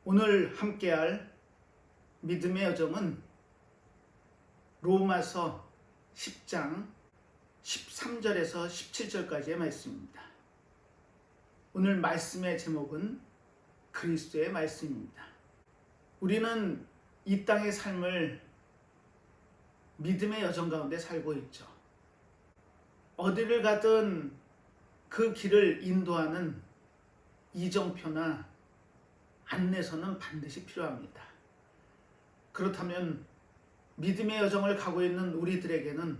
오늘 함께할 믿음의 여정은 로마서 10장 13절에서 17절까지의 말씀입니다. 오늘 말씀의 제목은 그리스도의 말씀입니다. 우리는 이 땅의 삶을 믿음의 여정 가운데 살고 있죠. 어디를 가든 그 길을 인도하는 이정표나 안내서는 반드시 필요합니다. 그렇다면 믿음의 여정을 가고 있는 우리들에게는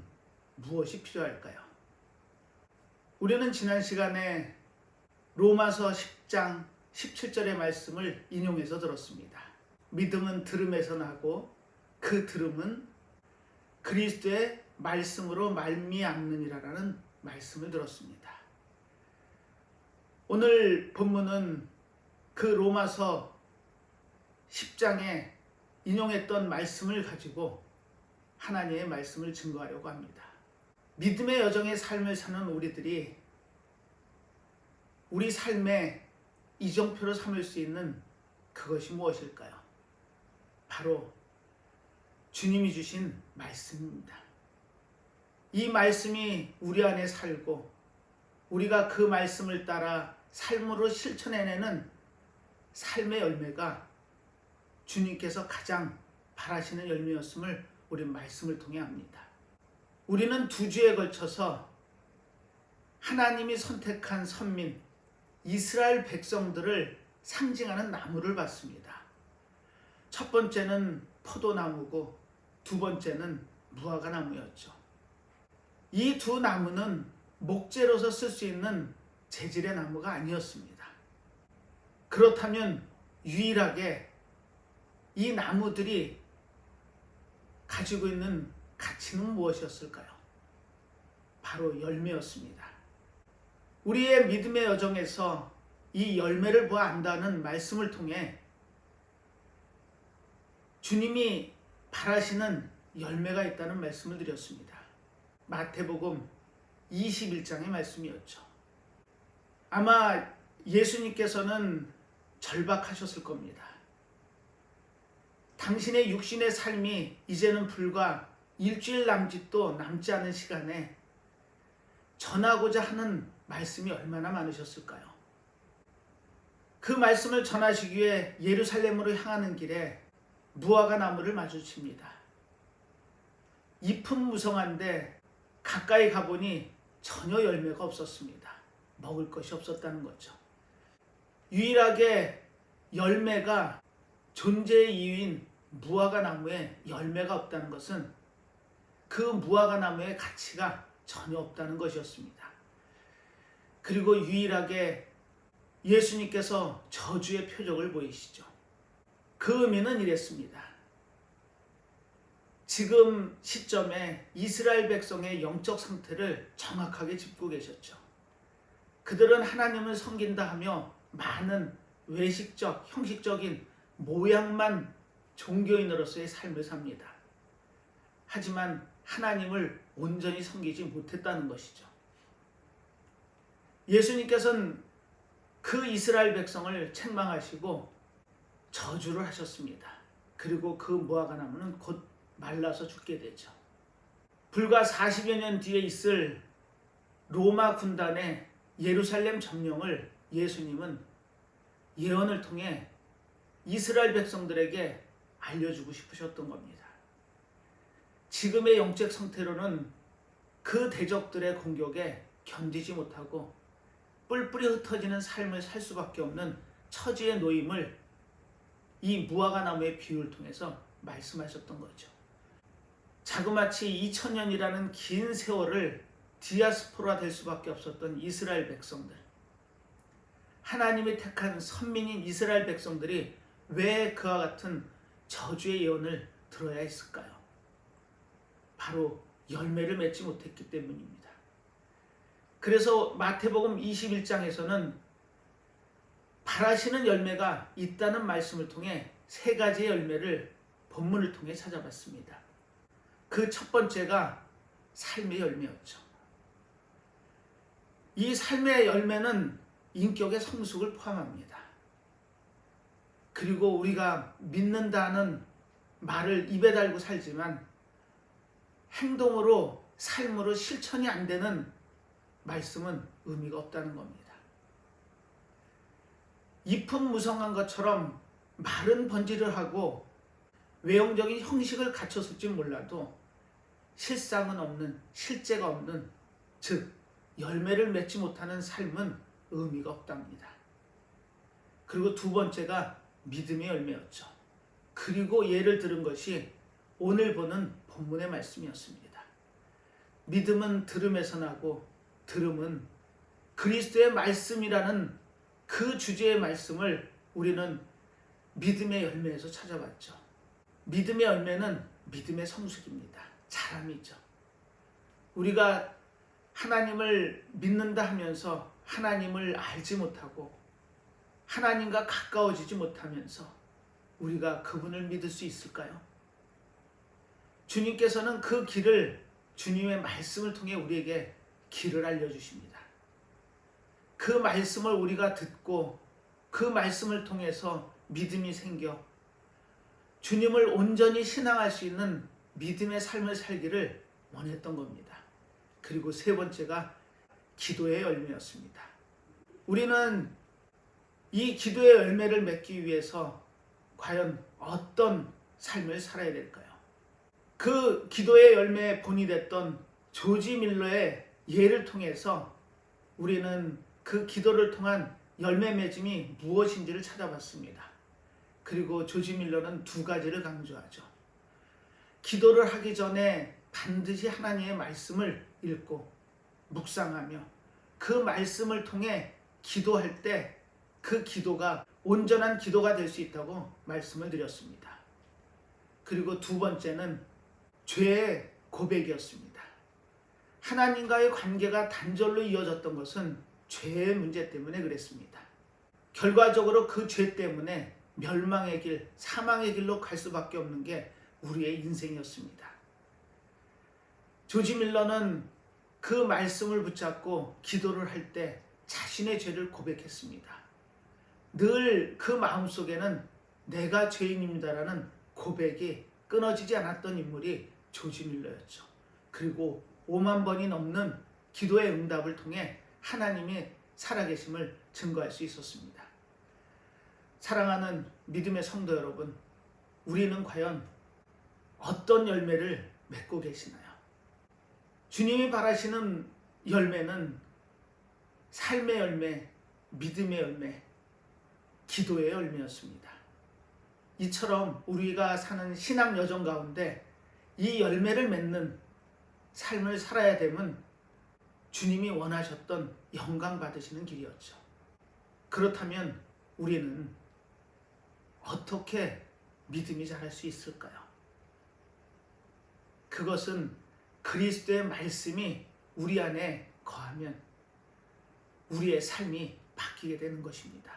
무엇이 필요할까요? 우리는 지난 시간에 로마서 10장 17절의 말씀을 인용해서 들었습니다. 믿음은 들음에서 나고 그 들음은 그리스도의 말씀으로 말미암느니라라는 말씀을 들었습니다. 오늘 본문은 그 로마서 10장에 인용했던 말씀을 가지고 하나님의 말씀을 증거하려고 합니다. 믿음의 여정의 삶을 사는 우리들이 우리 삶의 이정표로 삼을 수 있는 그것이 무엇일까요? 바로 주님이 주신 말씀입니다. 이 말씀이 우리 안에 살고 우리가 그 말씀을 따라 삶으로 실천해내는 삶의 열매가 주님께서 가장 바라시는 열매였음을 우리 말씀을 통해 압니다. 우리는 두 주에 걸쳐서 하나님이 선택한 선민 이스라엘 백성들을 상징하는 나무를 봤습니다. 첫 번째는 포도나무고 두 번째는 무화과나무였죠. 이 두 나무는 목재로서 쓸 수 있는 재질의 나무가 아니었습니다. 그렇다면 유일하게 이 나무들이 가지고 있는 가치는 무엇이었을까요? 바로 열매였습니다. 우리의 믿음의 여정에서 이 열매를 보아 안다는 말씀을 통해 주님이 바라시는 열매가 있다는 말씀을 드렸습니다. 마태복음 21장의 말씀이었죠. 아마 예수님께서는 절박하셨을 겁니다. 당신의 육신의 삶이 이제는 불과 일주일 남짓도 남지 않은 시간에 전하고자 하는 말씀이 얼마나 많으셨을까요? 그 말씀을 전하시기 위해 예루살렘으로 향하는 길에 무화과 나무를 마주칩니다. 잎은 무성한데 가까이 가보니 전혀 열매가 없었습니다. 먹을 것이 없었다는 거죠. 유일하게 열매가 존재의 이유인 무화과 나무에 열매가 없다는 것은 그 무화과 나무의 가치가 전혀 없다는 것이었습니다. 그리고 유일하게 예수님께서 저주의 표적을 보이시죠. 그 의미는 이랬습니다. 지금 시점에 이스라엘 백성의 영적 상태를 정확하게 짚고 계셨죠. 그들은 하나님을 섬긴다 하며 많은 외식적, 형식적인 모양만 종교인으로서의 삶을 삽니다. 하지만 하나님을 온전히 섬기지 못했다는 것이죠. 예수님께서는 그 이스라엘 백성을 책망하시고 저주를 하셨습니다. 그리고 그 무화과 나무는 곧 말라서 죽게 되죠. 불과 40여 년 뒤에 있을 로마 군단의 예루살렘 점령을 예수님은 예언을 통해 이스라엘 백성들에게 알려주고 싶으셨던 겁니다. 지금의 영적 상태로는 그 대적들의 공격에 견디지 못하고 뿔뿔이 흩어지는 삶을 살 수밖에 없는 처지의 노임을 이 무화과 나무의 비유를 통해서 말씀하셨던 거죠. 자그마치 2000년이라는 긴 세월을 디아스포라 될 수밖에 없었던 이스라엘 백성들, 하나님이 택한 선민인 이스라엘 백성들이 왜 그와 같은 저주의 예언을 들어야 했을까요? 바로 열매를 맺지 못했기 때문입니다. 그래서 마태복음 21장에서는 바라시는 열매가 있다는 말씀을 통해 세 가지의 열매를 본문을 통해 찾아봤습니다. 그 첫 번째가 삶의 열매였죠. 이 삶의 열매는 인격의 성숙을 포함합니다. 그리고 우리가 믿는다는 말을 입에 달고 살지만 행동으로, 삶으로 실천이 안 되는 말씀은 의미가 없다는 겁니다. 잎은 무성한 것처럼 말은 번지를 하고 외형적인 형식을 갖췄을지 몰라도 실상은 없는, 실제가 없는, 즉 열매를 맺지 못하는 삶은 의미가 없답니다. 그리고 두 번째가 믿음의 열매였죠. 그리고 예를 들은 것이 오늘 보는 본문의 말씀이었습니다. 믿음은 들음에서 나고 들음은 그리스도의 말씀이라는 그 주제의 말씀을 우리는 믿음의 열매에서 찾아봤죠. 믿음의 열매는 믿음의 성숙입니다. 자람이죠. 우리가 하나님을 믿는다 하면서 하나님을 알지 못하고 하나님과 가까워지지 못하면서 우리가 그분을 믿을 수 있을까요? 주님께서는 그 길을, 주님의 말씀을 통해 우리에게 길을 알려주십니다. 그 말씀을 우리가 듣고 그 말씀을 통해서 믿음이 생겨 주님을 온전히 신앙할 수 있는 믿음의 삶을 살기를 원했던 겁니다. 그리고 세 번째가 기도의 열매였습니다. 우리는 이 기도의 열매를 맺기 위해서 과연 어떤 삶을 살아야 될까요? 그 기도의 열매의 본이 됐던 조지 밀러의 예를 통해서 우리는 그 기도를 통한 열매 맺음이 무엇인지를 찾아봤습니다. 그리고 조지 밀러는 두 가지를 강조하죠. 기도를 하기 전에 반드시 하나님의 말씀을 읽고 묵상하며 그 말씀을 통해 기도할 때 그 기도가 온전한 기도가 될 수 있다고 말씀을 드렸습니다. 그리고 두 번째는 죄의 고백이었습니다. 하나님과의 관계가 단절로 이어졌던 것은 죄의 문제 때문에 그랬습니다. 결과적으로 그 죄 때문에 멸망의 길, 사망의 길로 갈 수밖에 없는 게 우리의 인생이었습니다. 조지 밀러는 그 말씀을 붙잡고 기도를 할 때 자신의 죄를 고백했습니다. 늘 그 마음속에는 내가 죄인입니다라는 고백이 끊어지지 않았던 인물이 조지 밀러였죠. 그리고 5만 번이 넘는 기도의 응답을 통해 하나님의 살아계심을 증거할 수 있었습니다. 사랑하는 믿음의 성도 여러분, 우리는 과연 어떤 열매를 맺고 계시나요? 주님이 바라시는 열매는 삶의 열매, 믿음의 열매, 기도의 열매였습니다. 이처럼 우리가 사는 신앙 여정 가운데 이 열매를 맺는 삶을 살아야 됨은 주님이 원하셨던 영광 받으시는 길이었죠. 그렇다면 우리는 어떻게 믿음이 자랄 수 있을까요? 그것은 그리스도의 말씀이 우리 안에 거하면 우리의 삶이 바뀌게 되는 것입니다.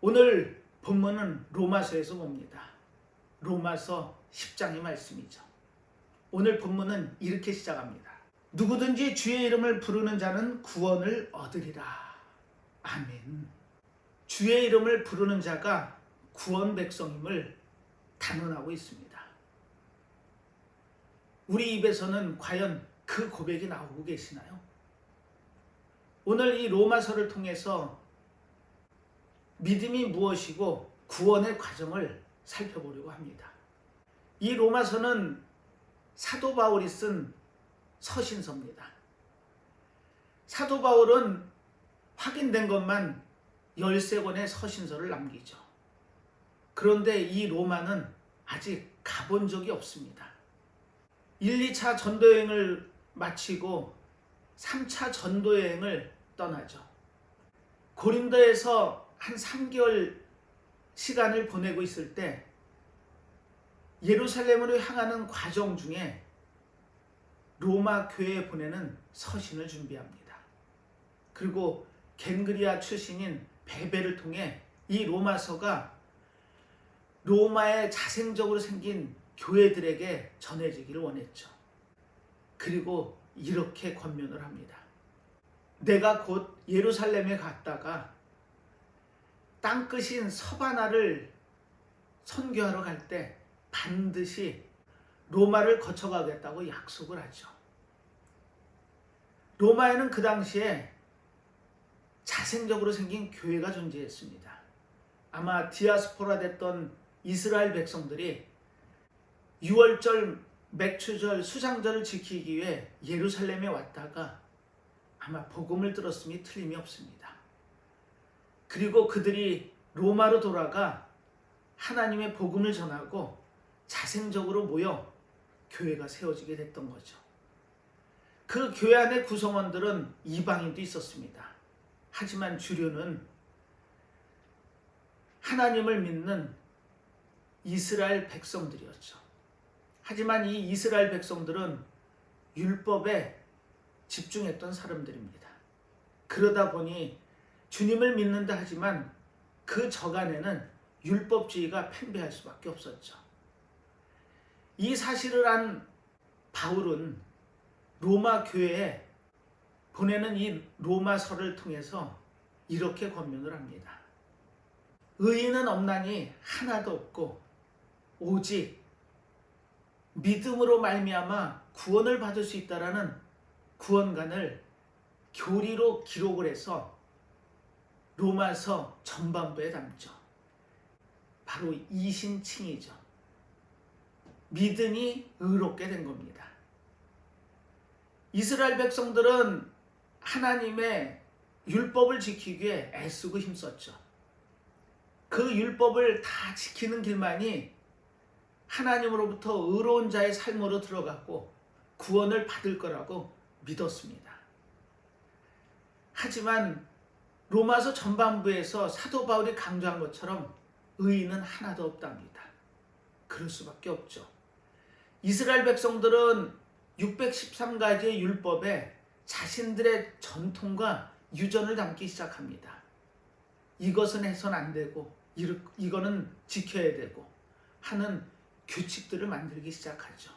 오늘 본문은 로마서에서 봅니다. 로마서 10장의 말씀이죠. 오늘 본문은 이렇게 시작합니다. 누구든지 주의 이름을 부르는 자는 구원을 얻으리라. 아멘. 주의 이름을 부르는 자가 구원 백성임을 단언하고 있습니다. 우리 입에서는 과연 그 고백이 나오고 계시나요? 오늘 이 로마서를 통해서 믿음이 무엇이고 구원의 과정을 살펴보려고 합니다. 이 로마서는 사도 바울이 쓴 서신서입니다. 사도 바울은 확인된 것만 13권의 서신서를 남기죠. 그런데 이 로마는 아직 가본 적이 없습니다. 1, 2차 전도여행을 마치고 3차 전도여행을 떠나죠. 고린도에서 한 3개월 시간을 보내고 있을 때 예루살렘으로 향하는 과정 중에 로마 교회에 보내는 서신을 준비합니다. 그리고 갱그리아 출신인 베베를 통해 이 로마서가 로마에 자생적으로 생긴 교회들에게 전해지기를 원했죠. 그리고 이렇게 권면을 합니다. 내가 곧 예루살렘에 갔다가 땅끝인 서바나를 선교하러 갈 때 반드시 로마를 거쳐가겠다고 약속을 하죠. 로마에는 그 당시에 자생적으로 생긴 교회가 존재했습니다. 아마 디아스포라 됐던 이스라엘 백성들이 유월절, 맥추절, 수장절을 지키기 위해 예루살렘에 왔다가 아마 복음을 들었음이 틀림이 없습니다. 그리고 그들이 로마로 돌아가 하나님의 복음을 전하고 자생적으로 모여 교회가 세워지게 됐던 거죠. 그 교회 안의 구성원들은 이방인도 있었습니다. 하지만 주류는 하나님을 믿는 이스라엘 백성들이었죠. 하지만 이 이스라엘 백성들은 율법에 집중했던 사람들입니다. 그러다 보니 주님을 믿는다 하지만 그 저간에는 율법주의가 팽배할 수밖에 없었죠. 이 사실을 안 바울은 로마 교회에 보내는 이 로마서를 통해서 이렇게 권면을 합니다. 의인은 없나니 하나도 없고 오직 믿음으로 말미암아 구원을 받을 수 있다라는 구원관을 교리로 기록을 해서 로마서 전반부에 담죠. 바로 이신칭이죠. 믿음이 의롭게 된 겁니다. 이스라엘 백성들은 하나님의 율법을 지키기 위해 애쓰고 힘썼죠. 그 율법을 다 지키는 길만이 하나님으로부터 의로운 자의 삶으로 들어갔고 구원을 받을 거라고 믿었습니다. 하지만 로마서 전반부에서 사도 바울이 강조한 것처럼 의인은 하나도 없답니다. 그럴 수밖에 없죠. 이스라엘 백성들은 613가지의 율법에 자신들의 전통과 유전을 담기 시작합니다. 이것은 해서는 안 되고 이거는 지켜야 되고 하는 규칙들을 만들기 시작하죠.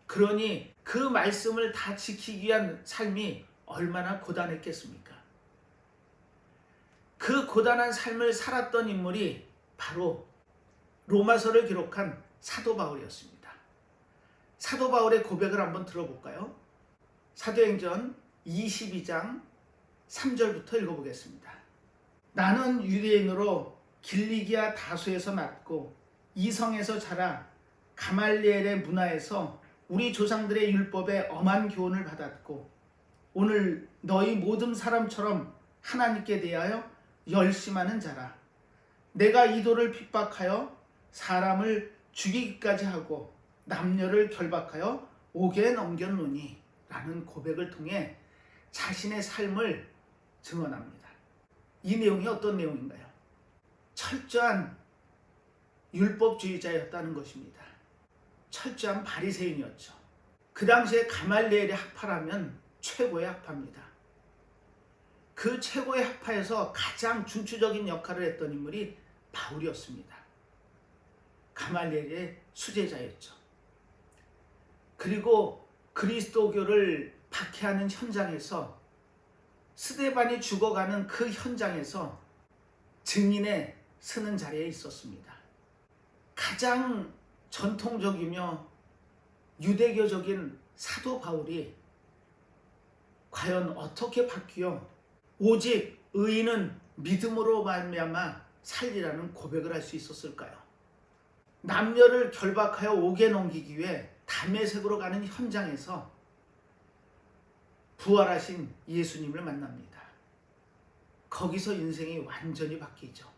그러니 그 말씀을 다 지키기 위한 삶이 얼마나 고단했겠습니까? 그 고단한 삶을 살았던 인물이 바로 로마서를 기록한 사도 바울이었습니다. 사도 바울의 고백을 한번 들어볼까요? 사도행전 22장 3절부터 읽어보겠습니다. 나는 유대인으로 길리기아 다소에서 났고 이성에서 자라 가말리엘의 문화에서 우리 조상들의 율법에 엄한 교훈을 받았고 오늘 너희 모든 사람처럼 하나님께 대하여 열심하는 자라. 내가 이도를 핍박하여 사람을 죽이기까지 하고 남녀를 결박하여 옥에 넘겼노니 라는 고백을 통해 자신의 삶을 증언합니다. 이 내용이 어떤 내용인가요? 철저한 율법주의자였다는 것입니다. 철저한 바리새인이었죠. 그 당시에 가말리엘의 학파라면 최고의 학파입니다. 그 최고의 학파에서 가장 중추적인 역할을 했던 인물이 바울이었습니다. 가말리엘의 수제자였죠. 그리고 그리스도교를 박해하는 현장에서 스데반이 죽어가는 그 현장에서 증인에 서는 자리에 있었습니다. 가장 전통적이며 유대교적인 사도 바울이 과연 어떻게 바뀌어 오직 의인은 믿음으로 말미암아 살리라는 고백을 할 수 있었을까요? 남녀를 결박하여 옥에 넘기기 위해 담메색으로 가는 현장에서 부활하신 예수님을 만납니다. 거기서 인생이 완전히 바뀌죠.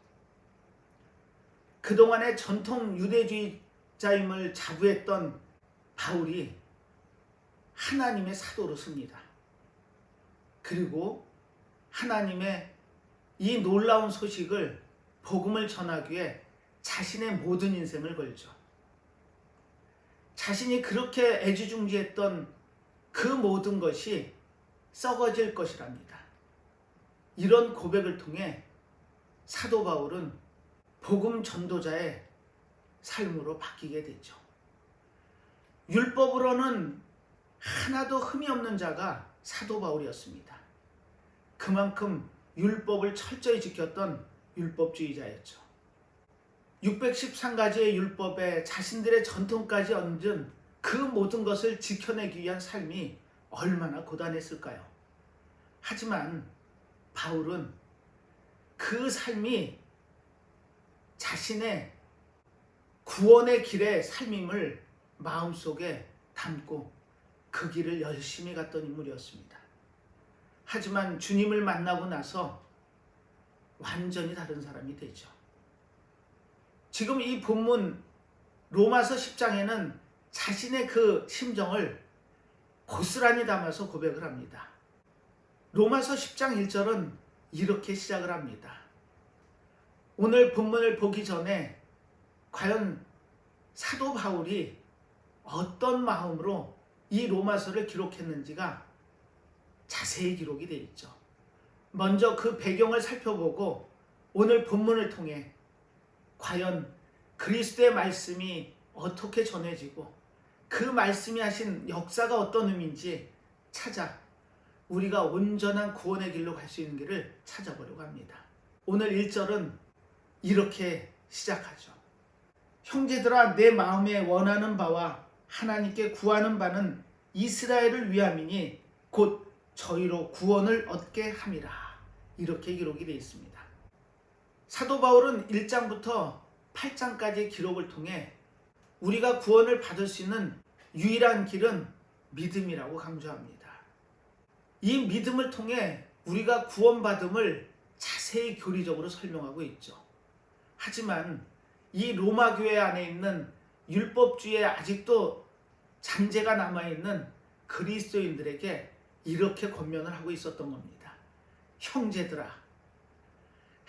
그동안의 전통 유대주의자임을 자부했던 바울이 하나님의 사도로 섭니다. 그리고 하나님의 이 놀라운 소식을 복음을 전하기 위해 자신의 모든 인생을 걸죠. 자신이 그렇게 애지중지했던 그 모든 것이 썩어질 것이랍니다. 이런 고백을 통해 사도 바울은 복음 전도자의 삶으로 바뀌게 되죠. 율법으로는 하나도 흠이 없는 자가 사도 바울이었습니다. 그만큼 율법을 철저히 지켰던 율법주의자였죠. 613가지의 율법에 자신들의 전통까지 얹은 그 모든 것을 지켜내기 위한 삶이 얼마나 고단했을까요? 하지만 바울은 그 삶이 자신의 구원의 길의 삶임을 마음속에 담고 그 길을 열심히 갔던 인물이었습니다. 하지만 주님을 만나고 나서 완전히 다른 사람이 되죠. 지금 이 본문 로마서 10장에는 자신의 그 심정을 고스란히 담아서 고백을 합니다. 로마서 10장 1절은 이렇게 시작을 합니다. 오늘 본문을 보기 전에 과연 사도 바울이 어떤 마음으로 이 로마서를 기록했는지가 자세히 기록이 되어 있죠. 먼저 그 배경을 살펴보고 오늘 본문을 통해 과연 그리스도의 말씀이 어떻게 전해지고 그 말씀이 하신 역사가 어떤 의미인지 찾아 우리가 온전한 구원의 길로 갈 수 있는 길을 찾아보려고 합니다. 오늘 1절은 이렇게 시작하죠. 형제들아, 내 마음에 원하는 바와 하나님께 구하는 바는 이스라엘을 위함이니 곧 저희로 구원을 얻게 함이라. 이렇게 기록이 되어 있습니다. 사도 바울은 1장부터 8장까지의 기록을 통해 우리가 구원을 받을 수 있는 유일한 길은 믿음이라고 강조합니다. 이 믿음을 통해 우리가 구원받음을 자세히 교리적으로 설명하고 있죠. 하지만 이 로마 교회 안에 있는 율법주의에 아직도 잔재가 남아있는 그리스도인들에게 이렇게 권면을 하고 있었던 겁니다. 형제들아,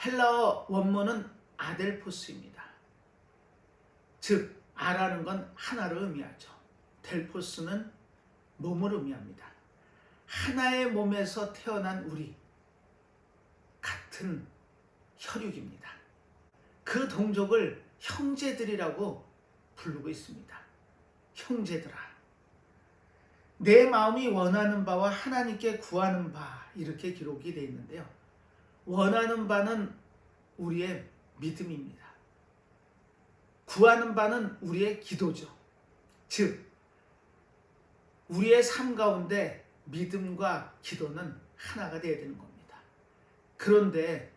헬라어 원문은 아델포스입니다. 즉 아라는 건 하나를 의미하죠. 델포스는 몸을 의미합니다. 하나의 몸에서 태어난 우리, 같은 혈육입니다. 그 동족을 형제들이라고 부르고 있습니다. 형제들아, 내 마음이 원하는 바와 하나님께 구하는 바, 이렇게 기록이 되어 있는데요. 원하는 바는 우리의 믿음입니다. 구하는 바는 우리의 기도죠. 즉 우리의 삶 가운데 믿음과 기도는 하나가 되어야 되는 겁니다. 그런데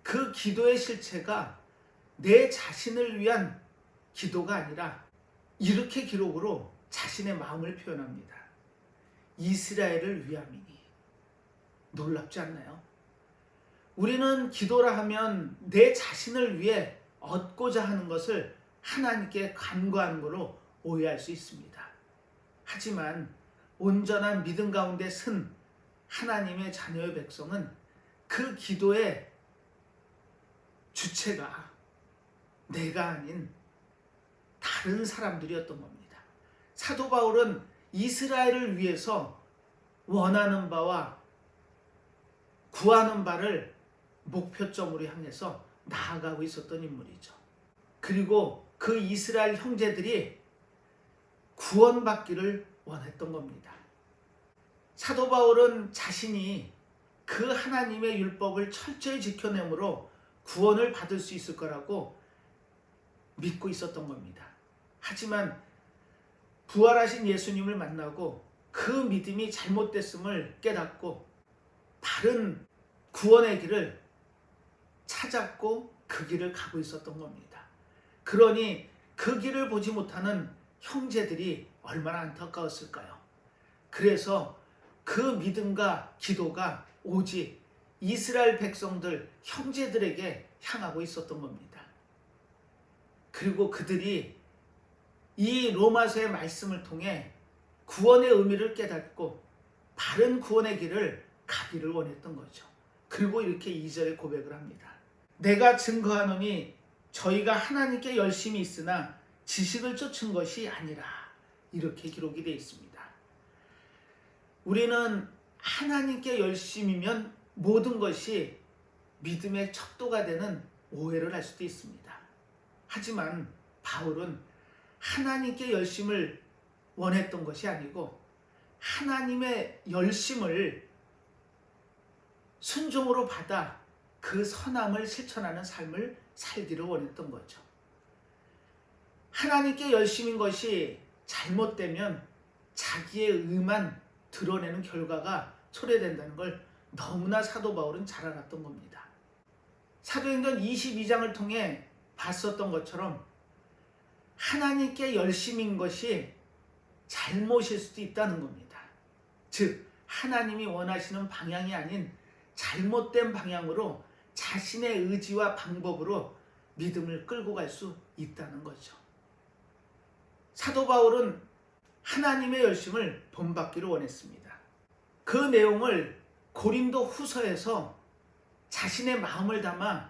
그 기도의 실체가 내 자신을 위한 기도가 아니라 이렇게 기록으로 자신의 마음을 표현합니다. 이스라엘을 위함이니. 놀랍지 않나요? 우리는 기도라 하면 내 자신을 위해 얻고자 하는 것을 하나님께 간구하는 것으로 오해할 수 있습니다. 하지만 온전한 믿음 가운데 쓴 하나님의 자녀의 백성은 그 기도의 주체가 내가 아닌 다른 사람들이었던 겁니다. 사도 바울은 이스라엘을 위해서 원하는 바와 구하는 바를 목표점으로 향해서 나아가고 있었던 인물이죠. 그리고 그 이스라엘 형제들이 구원받기를 원했던 겁니다. 사도 바울은 자신이 그 하나님의 율법을 철저히 지켜내므로 구원을 받을 수 있을 거라고 믿고 있었던 겁니다. 하지만 부활하신 예수님을 만나고 그 믿음이 잘못됐음을 깨닫고 바른 구원의 길을 찾았고 그 길을 가고 있었던 겁니다. 그러니 그 길을 보지 못하는 형제들이 얼마나 안타까웠을까요? 그래서 그 믿음과 기도가 오직 이스라엘 백성들, 형제들에게 향하고 있었던 겁니다. 그리고 그들이 이 로마서의 말씀을 통해 구원의 의미를 깨닫고 바른 구원의 길을 가기를 원했던 거죠. 그리고 이렇게 2절에 고백을 합니다. 내가 증거하노니 저희가 하나님께 열심히 있으나 지식을 쫓은 것이 아니라. 이렇게 기록이 되어 있습니다. 우리는 하나님께 열심이면 모든 것이 믿음의 척도가 되는 오해를 할 수도 있습니다. 하지만 바울은 하나님께 열심을 원했던 것이 아니고 하나님의 열심을 순종으로 받아 그 선함을 실천하는 삶을 살기를 원했던 거죠. 하나님께 열심인 것이 잘못되면 자기의 의만 드러내는 결과가 초래된다는 걸 너무나 사도 바울은 잘 알았던 겁니다. 사도행전 22장을 통해 봤었던 것처럼 하나님께 열심인 것이 잘못일 수도 있다는 겁니다. 즉 하나님이 원하시는 방향이 아닌 잘못된 방향으로 자신의 의지와 방법으로 믿음을 끌고 갈 수 있다는 거죠. 사도 바울은 하나님의 열심을 본받기를 원했습니다. 그 내용을 고린도 후서에서 자신의 마음을 담아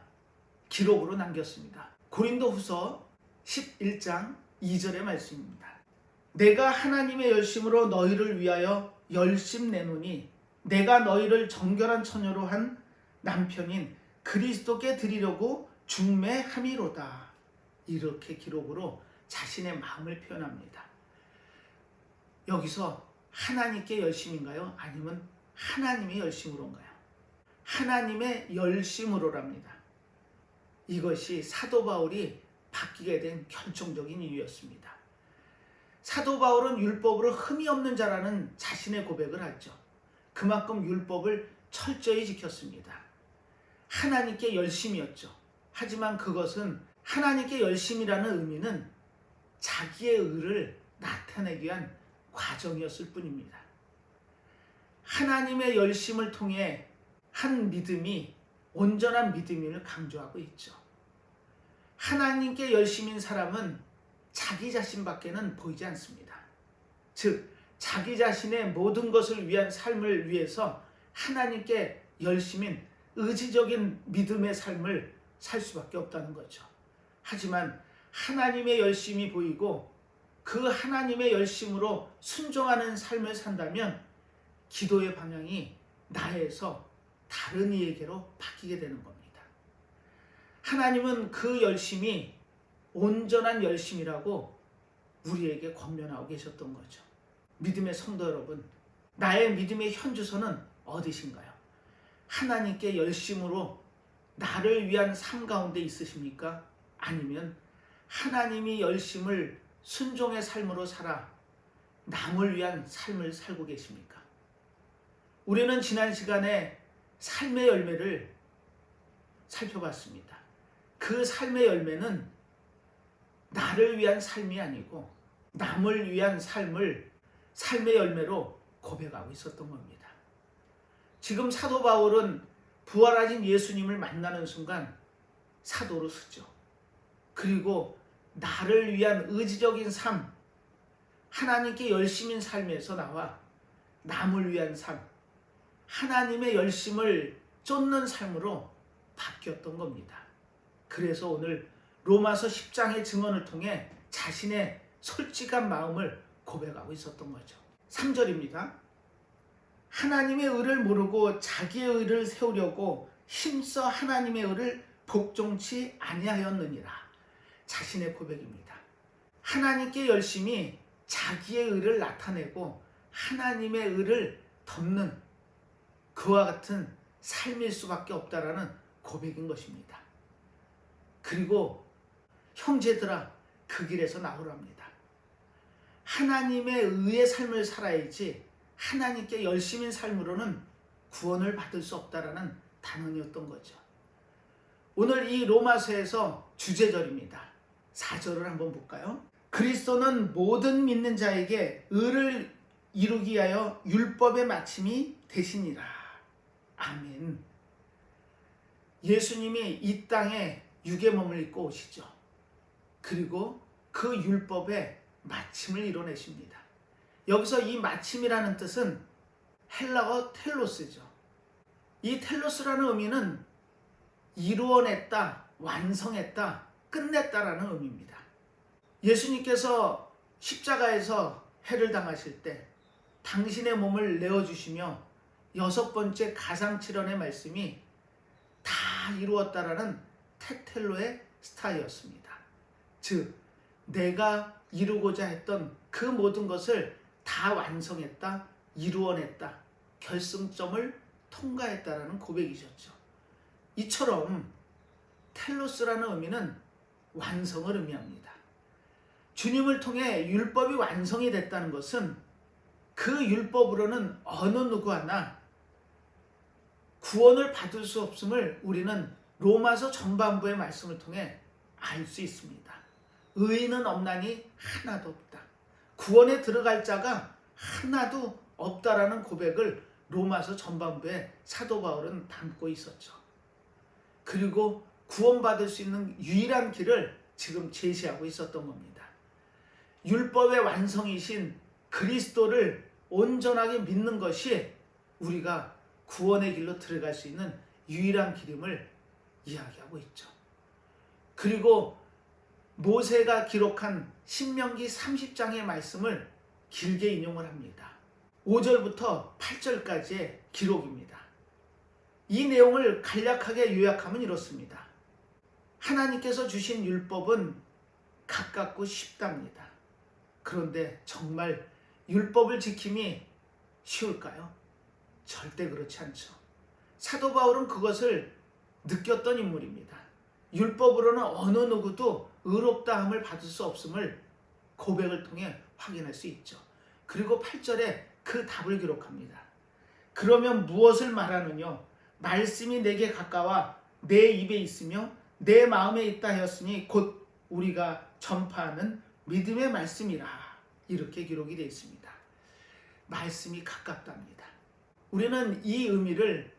기록으로 남겼습니다. 고린도 후서 11장 2절의 말씀입니다. 내가 하나님의 열심으로 너희를 위하여 열심 내노니 내가 너희를 정결한 처녀로 한 남편인 그리스도께 드리려고 중매함이로다. 이렇게 기록으로 자신의 마음을 표현합니다. 여기서 하나님께 열심인가요? 아니면 하나님의 열심으로인가요? 하나님의 열심으로랍니다. 이것이 사도 바울이 바뀌게 된 결정적인 이유였습니다. 사도 바울은 율법으로 흠이 없는 자라는 자신의 고백을 하죠. 그만큼 율법을 철저히 지켰습니다. 하나님께 열심이었죠. 하지만 그것은 하나님께 열심이라는 의미는 자기의 의를 나타내기 위한 과정이었을 뿐입니다. 하나님의 열심을 통해 한 믿음이 온전한 믿음임을 강조하고 있죠. 하나님께 열심인 사람은 자기 자신밖에는 보이지 않습니다. 즉 자기 자신의 모든 것을 위한 삶을 위해서 하나님께 열심인 의지적인 믿음의 삶을 살 수밖에 없다는 거죠. 하지만 하나님의 열심이 보이고 그 하나님의 열심으로 순종하는 삶을 산다면 기도의 방향이 나에서 다른 이에게로 바뀌게 되는 겁니다. 하나님은 그 열심이 온전한 열심이라고 우리에게 권면하고 계셨던 거죠. 믿음의 성도 여러분, 나의 믿음의 현주소는 어디신가요? 하나님께 열심으로 나를 위한 삶 가운데 있으십니까? 아니면 하나님이 열심을 순종의 삶으로 살아 남을 위한 삶을 살고 계십니까? 우리는 지난 시간에 삶의 열매를 살펴봤습니다. 그 삶의 열매는 나를 위한 삶이 아니고 남을 위한 삶을 삶의 열매로 고백하고 있었던 겁니다. 지금 사도 바울은 부활하신 예수님을 만나는 순간 사도로 쓰죠. 그리고 나를 위한 의지적인 삶, 하나님께 열심인 삶에서 나와 남을 위한 삶, 하나님의 열심을 쫓는 삶으로 바뀌었던 겁니다. 그래서 오늘 로마서 10장의 증언을 통해 자신의 솔직한 마음을 고백하고 있었던 거죠. 3절입니다. 하나님의 의를 모르고 자기의 의를 세우려고 힘써 하나님의 의를 복종치 아니하였느니라. 자신의 고백입니다. 하나님께 열심히 자기의 의를 나타내고 하나님의 의를 덮는 그와 같은 삶일 수밖에 없다라는 고백인 것입니다. 그리고 형제들아 그 길에서 나오랍니다. 하나님의 의의 삶을 살아야지 하나님께 열심인 삶으로는 구원을 받을 수 없다라는 단언이었던 거죠. 오늘 이 로마서에서 주제절입니다. 4절을 한번 볼까요? 그리스도는 모든 믿는 자에게 의를 이루기 위하여 율법의 마침이 되시니라. 아멘. 예수님이 이 땅에 육의 몸을 입고 오시죠. 그리고 그 율법의 마침을 이뤄내십니다. 여기서 이 마침이라는 뜻은 헬라어 텔로스죠. 이 텔로스라는 의미는 이루어냈다, 완성했다, 끝냈다라는 의미입니다. 예수님께서 십자가에서 해를 당하실 때 당신의 몸을 내어주시며 6번째 가상칠언의 말씀이 다 이루었다라는 테텔로의 스타일이었습니다. 즉 내가 이루고자 했던 그 모든 것을 다 완성했다, 이루어냈다, 결승점을 통과했다라는 고백이셨죠. 이처럼 텔로스라는 의미는 완성을 의미합니다. 주님을 통해 율법이 완성이 됐다는 것은 그 율법으로는 어느 누구 하나 구원을 받을 수 없음을 우리는 로마서 전반부의 말씀을 통해 알 수 있습니다. 의인은 없나니 하나도 없다. 구원에 들어갈 자가 하나도 없다라는 고백을 로마서 전반부에 사도 바울은 담고 있었죠. 그리고 구원받을 수 있는 유일한 길을 지금 제시하고 있었던 겁니다. 율법의 완성이신 그리스도를 온전하게 믿는 것이 우리가 구원의 길로 들어갈 수 있는 유일한 길임을 이야기하고 있죠. 그리고 모세가 기록한 신명기 30장의 말씀을 길게 인용을 합니다. 5절부터 8절까지의 기록입니다. 이 내용을 간략하게 요약하면 이렇습니다. 하나님께서 주신 율법은 가깝고 쉽답니다. 그런데 정말 율법을 지킴이 쉬울까요? 절대 그렇지 않죠. 사도 바울은 그것을 느꼈던 인물입니다. 율법으로는 어느 누구도 의롭다함을 받을 수 없음을 고백을 통해 확인할 수 있죠. 그리고 8절에 그 답을 기록합니다. 그러면 무엇을 말하느뇨? 말씀이 내게 가까워 내 입에 있으며 내 마음에 있다 하였으니 곧 우리가 전파하는 믿음의 말씀이라. 이렇게 기록이 되어 있습니다. 말씀이 가깝답니다. 우리는 이 의미를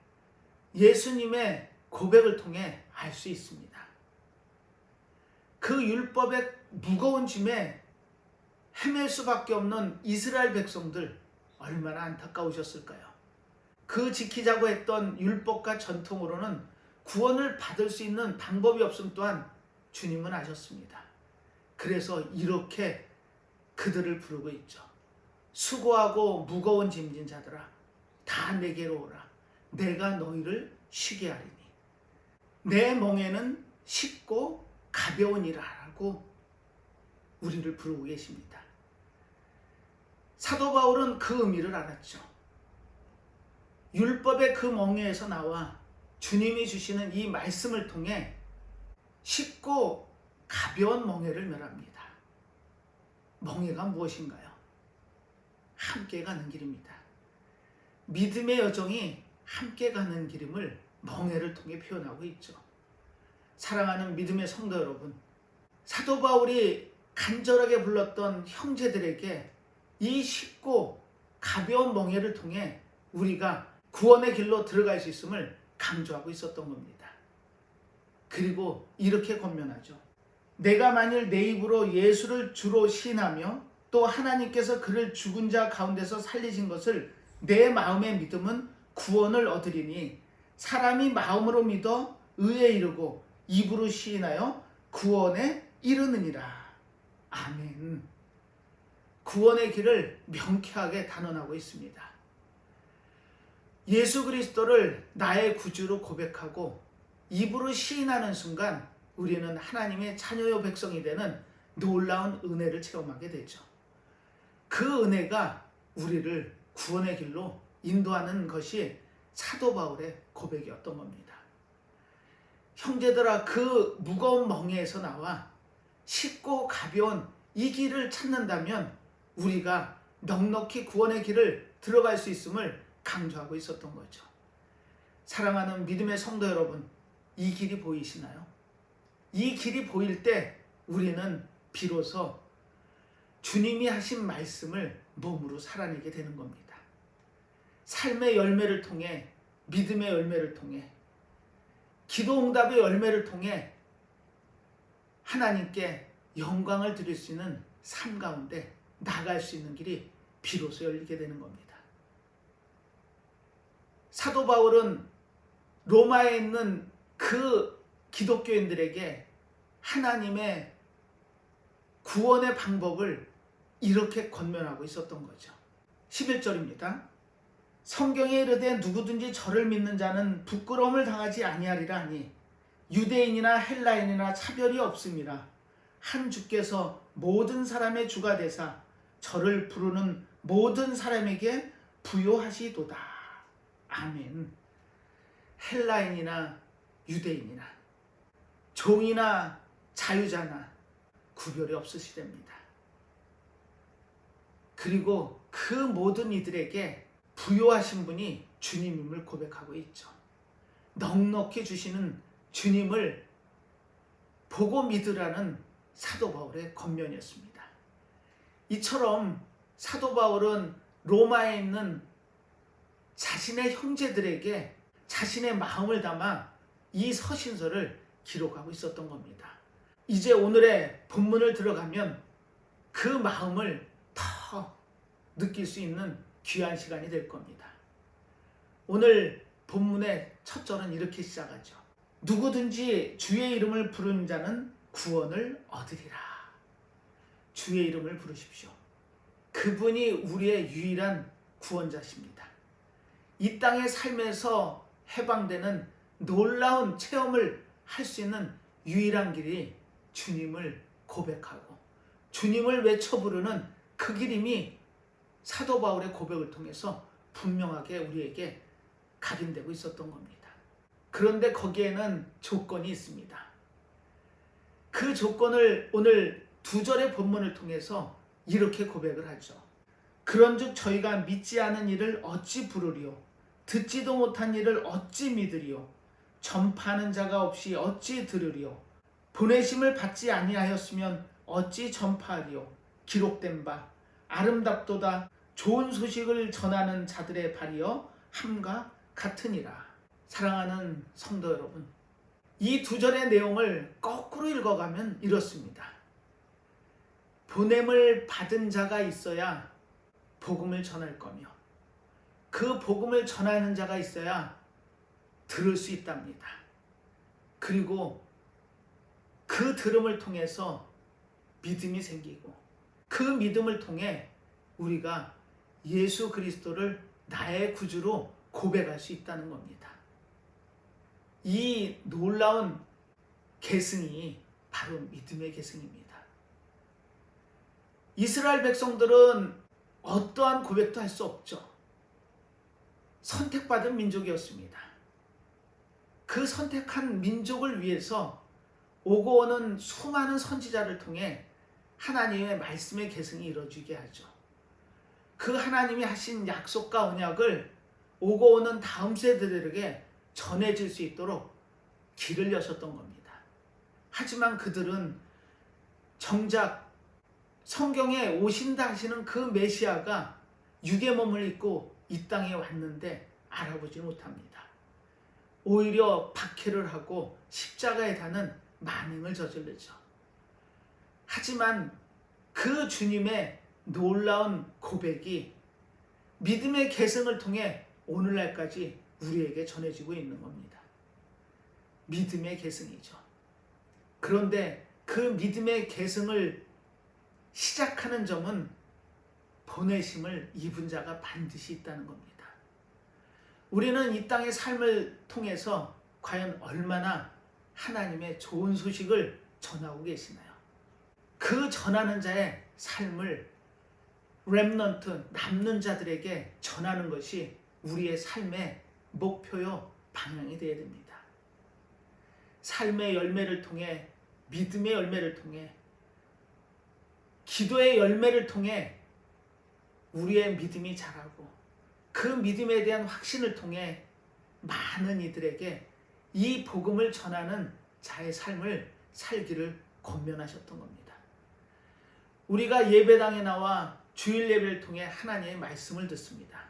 예수님의 고백을 통해 알 수 있습니다. 그 율법의 무거운 짐에 헤맬 수밖에 없는 이스라엘 백성들 얼마나 안타까우셨을까요? 그 지키자고 했던 율법과 전통으로는 구원을 받을 수 있는 방법이 없음 또한 주님은 아셨습니다. 그래서 이렇게 그들을 부르고 있죠. 수고하고 무거운 짐진 자들아 다 내게로 오라. 내가 너희를 쉬게 하리니 내 멍에는 쉽고 가벼우니라 라고 우리를 부르고 계십니다. 사도 바울은 그 의미를 알았죠. 율법의 그 멍에에서 나와 주님이 주시는 이 말씀을 통해 쉽고 가벼운 멍에를 멸합니다. 멍에가 무엇인가요? 함께 가는 길입니다. 믿음의 여정이 함께 가는 길임을 멍에를 통해 표현하고 있죠. 사랑하는 믿음의 성도 여러분, 사도 바울이 간절하게 불렀던 형제들에게 이 쉽고 가벼운 멍에를 통해 우리가 구원의 길로 들어갈 수 있음을 강조하고 있었던 겁니다. 그리고 이렇게 권면하죠. 내가 만일 내 입으로 예수를 주로 시인하며 또 하나님께서 그를 죽은 자 가운데서 살리신 것을 내 마음에 믿음은 구원을 얻으리니 사람이 마음으로 믿어 의에 이르고 입으로 시인하여 구원에 이르느니라. 아멘. 구원의 길을 명쾌하게 단언하고 있습니다. 예수 그리스도를 나의 구주로 고백하고 입으로 시인하는 순간 우리는 하나님의 자녀요 백성이 되는 놀라운 은혜를 체험하게 되죠. 그 은혜가 우리를 구원의 길로 인도하는 것이 사도 바울의 고백이었던 겁니다. 형제들아, 그 무거운 멍에에서 나와 쉽고 가벼운 이 길을 찾는다면 우리가 넉넉히 구원의 길을 들어갈 수 있음을 강조하고 있었던 거죠. 사랑하는 믿음의 성도 여러분, 이 길이 보이시나요? 이 길이 보일 때 우리는 비로소 주님이 하신 말씀을 몸으로 살아내게 되는 겁니다. 삶의 열매를 통해, 믿음의 열매를 통해, 기도응답의 열매를 통해 하나님께 영광을 드릴 수 있는 삶 가운데 나갈 수 있는 길이 비로소 열리게 되는 겁니다. 사도 바울은 로마에 있는 그 기독교인들에게 하나님의 구원의 방법을 이렇게 권면하고 있었던 거죠. 11절입니다. 성경에 이르되 누구든지 저를 믿는 자는 부끄러움을 당하지 아니하리라 하니 유대인이나 헬라인이나 차별이 없음이라. 한 주께서 모든 사람의 주가 되사 저를 부르는 모든 사람에게 부요하시도다. 아멘. 헬라인이나 유대인이나 종이나 자유자나 구별이 없으시답니다. 그리고 그 모든 이들에게 부요하신 분이 주님임을 고백하고 있죠. 넉넉히 주시는 주님을 보고 믿으라는 사도 바울의 권면이었습니다. 이처럼 사도 바울은 로마에 있는 자신의 형제들에게 자신의 마음을 담아 이 서신서를 기록하고 있었던 겁니다. 이제 오늘의 본문을 들어가면 그 마음을 더 느낄 수 있는 귀한 시간이 될 겁니다. 오늘 본문의 첫 절은 이렇게 시작하죠. 누구든지 주의 이름을 부르는 자는 구원을 얻으리라. 주의 이름을 부르십시오. 그분이 우리의 유일한 구원자십니다. 이 땅의 삶에서 해방되는 놀라운 체험을 할 수 있는 유일한 길이 주님을 고백하고 주님을 외쳐 부르는 그 길임이 사도 바울의 고백을 통해서 분명하게 우리에게 각인되고 있었던 겁니다. 그런데 거기에는 조건이 있습니다. 그 조건을 오늘 두 절의 본문을 통해서 이렇게 고백을 하죠. 그런즉 저희가 믿지 않은 이를 어찌 부르리요? 듣지도 못한 이를 어찌 믿으리요? 전파하는 자가 없이 어찌 들으리요? 보내심을 받지 아니하였으면 어찌 전파하리요? 기록된 바 아름답도다 좋은 소식을 전하는 자들의 발이여 함과 같으니라. 사랑하는 성도 여러분, 이 두 절의 내용을 거꾸로 읽어가면 이렇습니다. 보냄을 받은 자가 있어야 복음을 전할 거며 그 복음을 전하는 자가 있어야 들을 수 있답니다. 그리고 그 들음을 통해서 믿음이 생기고 그 믿음을 통해 우리가 예수 그리스도를 나의 구주로 고백할 수 있다는 겁니다. 이 놀라운 계승이 바로 믿음의 계승입니다. 이스라엘 백성들은 어떠한 고백도 할 수 없죠. 선택받은 민족이었습니다. 그 선택한 민족을 위해서 오고 오는 수많은 선지자를 통해 하나님의 말씀의 계승이 이루어지게 하죠. 그 하나님이 하신 약속과 언약을 오고 오는 다음 세대들에게 전해질 수 있도록 길을 여셨던 겁니다. 하지만 그들은 정작 성경에 오신다 하시는 그 메시아가 육의 몸을 입고 이 땅에 왔는데 알아보지 못합니다. 오히려 박해를 하고 십자가에 다는 만행을 저지르죠. 하지만 그 주님의 놀라운 고백이 믿음의 계승을 통해 오늘날까지 우리에게 전해지고 있는 겁니다. 믿음의 계승이죠. 그런데 그 믿음의 계승을 시작하는 점은 보내심을 입은 자가 반드시 있다는 겁니다. 우리는 이 땅의 삶을 통해서 과연 얼마나 하나님의 좋은 소식을 전하고 계시나요? 그 전하는 자의 삶을 렘넌트, 남는 자들에게 전하는 것이 우리의 삶의 목표요 방향이 되어야 됩니다. 삶의 열매를 통해, 믿음의 열매를 통해, 기도의 열매를 통해 우리의 믿음이 자라고 그 믿음에 대한 확신을 통해 많은 이들에게 이 복음을 전하는 자의 삶을 살기를 권면하셨던 겁니다. 우리가 예배당에 나와 주일 예배를 통해 하나님의 말씀을 듣습니다.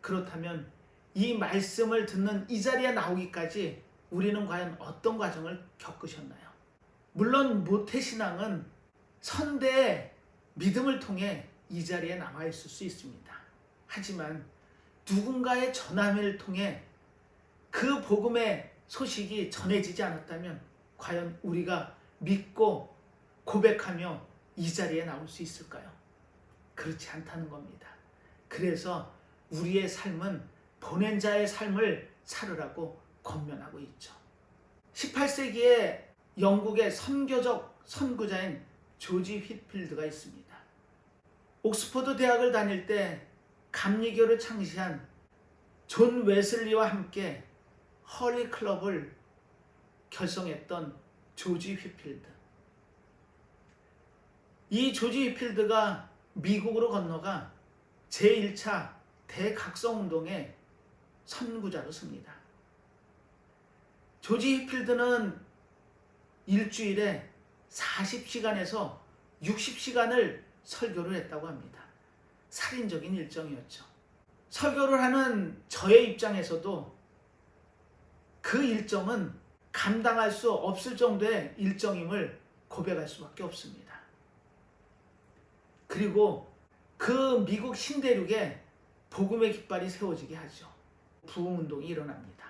그렇다면 이 말씀을 듣는 이 자리에 나오기까지 우리는 과연 어떤 과정을 겪으셨나요? 물론 모태신앙은 선대의 믿음을 통해 이 자리에 남아 있을 수 있습니다. 하지만 누군가의 전함을 통해 그 복음의 소식이 전해지지 않았다면 과연 우리가 믿고 고백하며 이 자리에 나올 수 있을까요? 그렇지 않다는 겁니다. 그래서 우리의 삶은 보낸 자의 삶을 살으라고 권면하고 있죠. 18세기에 영국의 선교적 선구자인 조지 휘필드가 있습니다. 옥스퍼드 대학을 다닐 때 감리교를 창시한 존 웨슬리와 함께 헐리 클럽을 결성했던 조지 휘필드. 이 조지 휘필드가 미국으로 건너가 제1차 대각성운동의 선구자로 섭니다. 조지 휘필드는 일주일에 40시간에서 60시간을 설교를 했다고 합니다. 살인적인 일정이었죠. 설교를 하는 저의 입장에서도 그 일정은 감당할 수 없을 정도의 일정임을 고백할 수밖에 없습니다. 그리고 그 미국 신대륙에 복음의 깃발이 세워지게 하죠. 부흥운동이 일어납니다.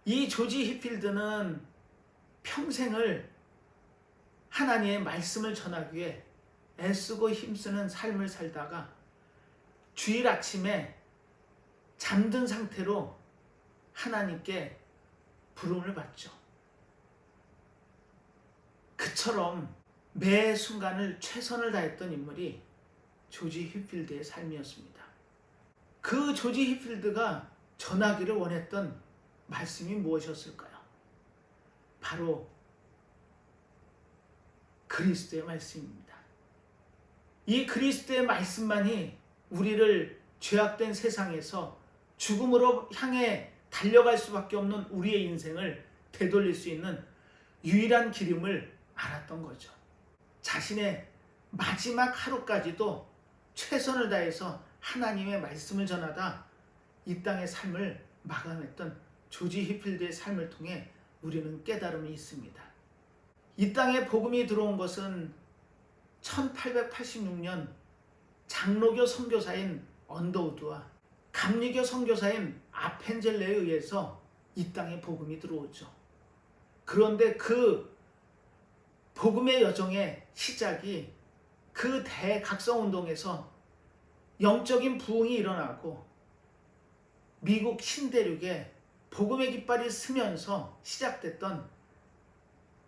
이 조지 휘필드는 평생을 하나님의 말씀을 전하기 위해 애쓰고 힘쓰는 삶을 살다가 주일 아침에 잠든 상태로 하나님께 부름을 받죠. 그처럼 매 순간을 최선을 다했던 인물이 조지 휘필드의 삶이었습니다. 그 조지 휘필드가 전하기를 원했던 말씀이 무엇이었을까요? 바로 그리스도의 말씀입니다. 이 그리스도의 말씀만이 우리를 죄악된 세상에서 죽음으로 향해 달려갈 수밖에 없는 우리의 인생을 되돌릴 수 있는 유일한 길임을 알았던 거죠. 자신의 마지막 하루까지도 최선을 다해서 하나님의 말씀을 전하다 이 땅의 삶을 마감했던 조지 휘필드의 삶을 통해 우리는 깨달음이 있습니다. 이 땅에 복음이 들어온 것은 1886년 장로교 선교사인 언더우드와 감리교 선교사인 아펜젤레에 의해서 이 땅에 복음이 들어오죠. 그런데 그 복음의 여정의 시작이 그 대각성운동에서 영적인 부흥이 일어나고 미국 신대륙에 복음의 깃발이 서면서 시작됐던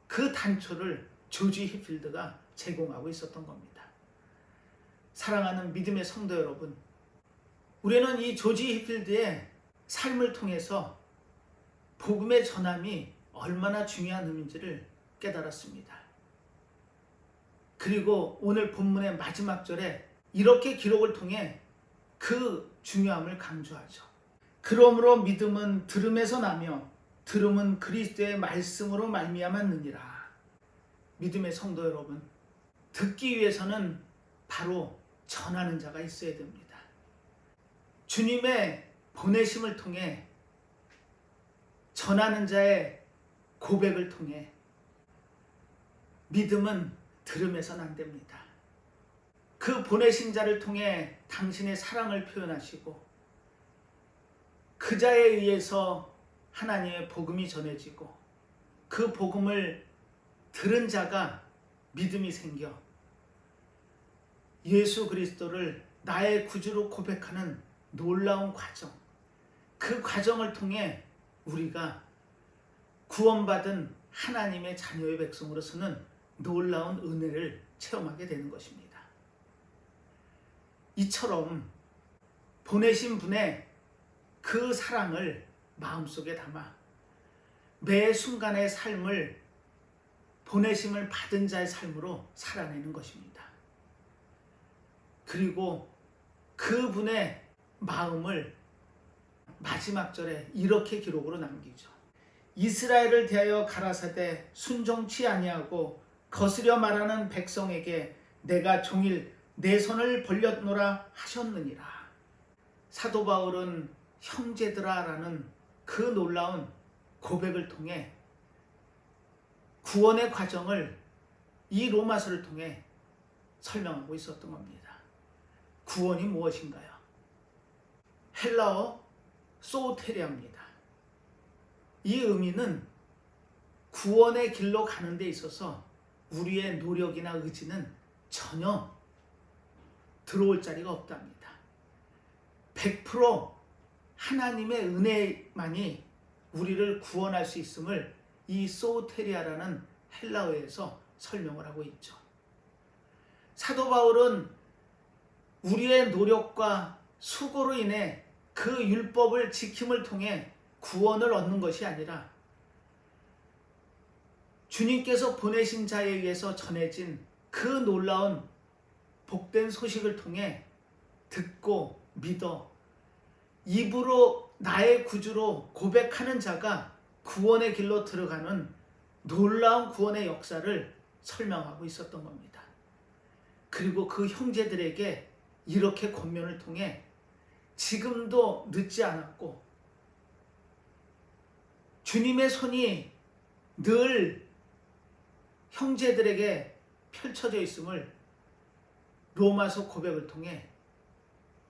그 단초를 조지 휘필드가 제공하고 있었던 겁니다. 사랑하는 믿음의 성도 여러분, 우리는 이 조지 휘필드의 삶을 통해서 복음의 전함이 얼마나 중요한 의미인지를 깨달았습니다. 그리고 오늘 본문의 마지막 절에 이렇게 기록을 통해 그 중요함을 강조하죠. 그러므로 믿음은 들음에서 나며 들음은 그리스도의 말씀으로 말미암았느니라. 믿음의 성도 여러분, 듣기 위해서는 바로 전하는 자가 있어야 됩니다. 주님의 보내심을 통해 전하는 자의 고백을 통해 믿음은 들음에서 난답니다. 그 보내신 자를 통해 당신의 사랑을 표현하시고 그 자에 의해서 하나님의 복음이 전해지고 그 복음을 들은 자가 믿음이 생겨 예수 그리스도를 나의 구주로 고백하는 놀라운 과정, 그 과정을 통해 우리가 구원받은 하나님의 자녀의 백성으로서는 놀라운 은혜를 체험하게 되는 것입니다. 이처럼 보내신 분의 그 사랑을 마음속에 담아 매 순간의 삶을 보내심을 받은 자의 삶으로 살아내는 것입니다. 그리고 그분의 마음을 마지막 절에 이렇게 기록으로 남기죠. 이스라엘을 대하여 가라사대 순종치 아니하고 거스려 말하는 백성에게 내가 종일 내 손을 벌렸노라 하셨느니라. 사도 바울은 형제들아라는 그 놀라운 고백을 통해 구원의 과정을 이 로마서를 통해 설명하고 있었던 겁니다. 구원이 무엇인가요? 헬라어 소테리아입니다. 이 의미는 구원의 길로 가는 데 있어서 우리의 노력이나 의지는 전혀 들어올 자리가 없답니다. 100% 하나님의 은혜만이 우리를 구원할 수 있음을 이 소테리아라는 헬라어에서 설명을 하고 있죠. 사도 바울은 우리의 노력과 수고로 인해 그 율법을 지킴을 통해 구원을 얻는 것이 아니라 주님께서 보내신 자에 의해서 전해진 그 놀라운 복된 소식을 통해 듣고 믿어 입으로 나의 구주로 고백하는 자가 구원의 길로 들어가는 놀라운 구원의 역사를 설명하고 있었던 겁니다. 그리고 그 형제들에게 이렇게 권면을 통해 지금도 늦지 않았고 주님의 손이 늘 형제들에게 펼쳐져 있음을 로마서 고백을 통해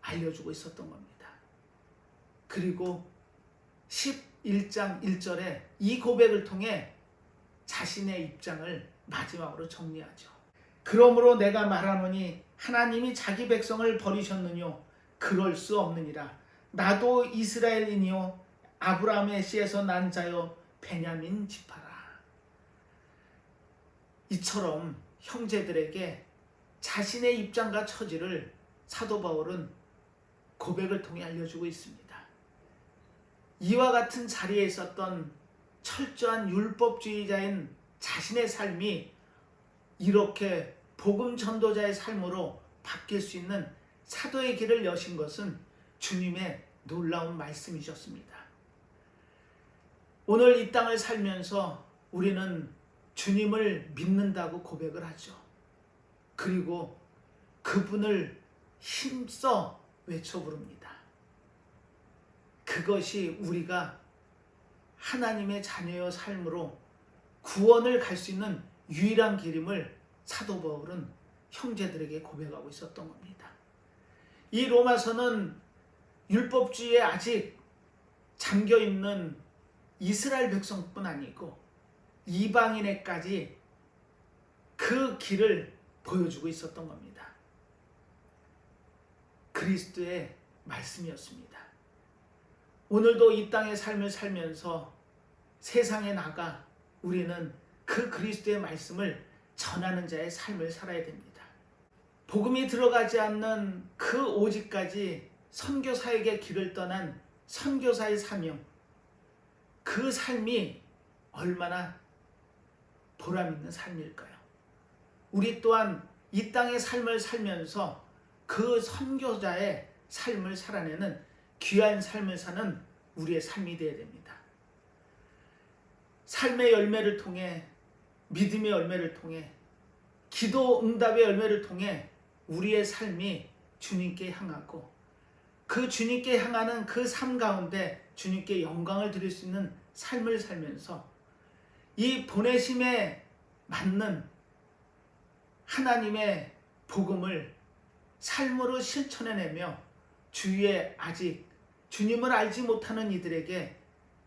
알려주고 있었던 겁니다. 그리고 11장 1절에 이 고백을 통해 자신의 입장을 마지막으로 정리하죠. 그러므로 내가 말하노니 하나님이 자기 백성을 버리셨느뇨? 그럴 수 없느니라. 나도 이스라엘인이요 아브라함의 씨에서 난 자요 베냐민 지파라. 이처럼 형제들에게 자신의 입장과 처지를 사도 바울은 고백을 통해 알려주고 있습니다. 이와 같은 자리에 있었던 철저한 율법주의자인 자신의 삶이 이렇게 복음 전도자의 삶으로 바뀔 수 있는 사도의 길을 여신 것은 주님의 놀라운 말씀이셨습니다. 오늘 이 땅을 살면서 우리는 주님을 믿는다고 고백을 하죠. 그리고 그분을 힘써 외쳐 부릅니다. 그것이 우리가 하나님의 자녀의 삶으로 구원을 갈 수 있는 유일한 길임을 사도 바울은 형제들에게 고백하고 있었던 겁니다. 이 로마서는 율법주의에 아직 잠겨있는 이스라엘 백성뿐 아니고 이방인에까지 그 길을 보여주고 있었던 겁니다. 그리스도의 말씀이었습니다. 오늘도 이 땅의 삶을 살면서 세상에 나가 우리는 그 그리스도의 말씀을 전하는 자의 삶을 살아야 됩니다. 복음이 들어가지 않는 그 오직까지 선교사에게 길을 떠난 선교사의 사명, 그 삶이 얼마나 보람있는 삶일까요? 우리 또한 이 땅의 삶을 살면서 그 선교자의 삶을 살아내는 귀한 삶을 사는 우리의 삶이 되어야 됩니다. 삶의 열매를 통해, 믿음의 열매를 통해, 기도 응답의 열매를 통해 우리의 삶이 주님께 향하고 그 주님께 향하는 그 삶 가운데 주님께 영광을 드릴 수 있는 삶을 살면서 이 보내심에 맞는 하나님의 복음을 삶으로 실천해내며 주위에 아직 주님을 알지 못하는 이들에게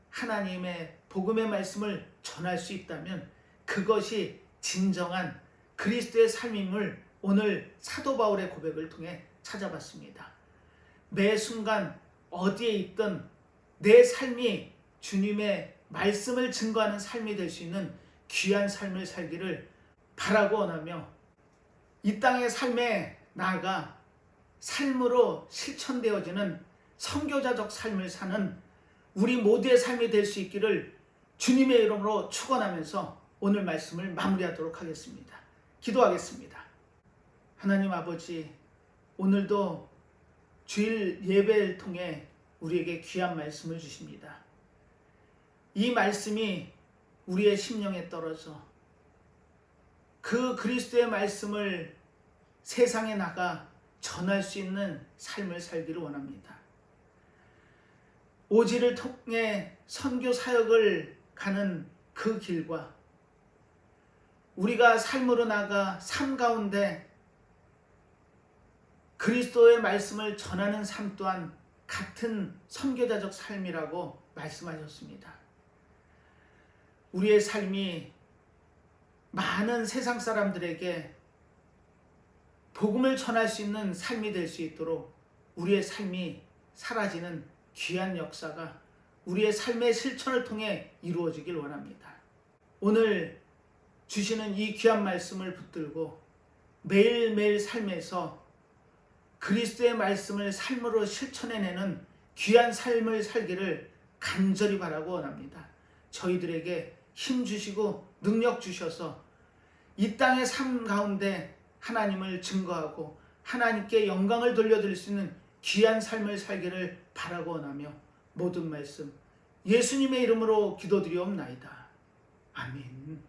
하나님의 복음의 말씀을 전할 수 있다면 그것이 진정한 그리스도의 삶임을 오늘 사도 바울의 고백을 통해 찾아봤습니다. 매 순간 어디에 있든 내 삶이 주님의 말씀을 증거하는 삶이 될 수 있는 귀한 삶을 살기를 바라고 원하며 이 땅의 삶에 나아가 삶으로 실천되어지는 선교자적 삶을 사는 우리 모두의 삶이 될 수 있기를 주님의 이름으로 축원하면서 오늘 말씀을 마무리하도록 하겠습니다. 기도하겠습니다. 하나님 아버지, 오늘도 주일 예배를 통해 우리에게 귀한 말씀을 주십니다. 이 말씀이 우리의 심령에 떨어져 그 그리스도의 말씀을 세상에 나가 전할 수 있는 삶을 살기를 원합니다. 오지를 통해 선교 사역을 가는 그 길과 우리가 삶으로 나가 삶 가운데 그리스도의 말씀을 전하는 삶 또한 같은 선교자적 삶이라고 말씀하셨습니다. 우리의 삶이 많은 세상 사람들에게 복음을 전할 수 있는 삶이 될 수 있도록 우리의 삶이 사라지는 귀한 역사가 우리의 삶의 실천을 통해 이루어지길 원합니다. 오늘 주시는 이 귀한 말씀을 붙들고 매일매일 삶에서 그리스도의 말씀을 삶으로 실천해내는 귀한 삶을 살기를 간절히 바라고 원합니다. 저희들에게 힘 주시고 능력 주셔서 이 땅의 삶 가운데 하나님을 증거하고 하나님께 영광을 돌려드릴 수 있는 귀한 삶을 살기를 바라고 원하며 모든 말씀 예수님의 이름으로 기도드리옵나이다. 아멘.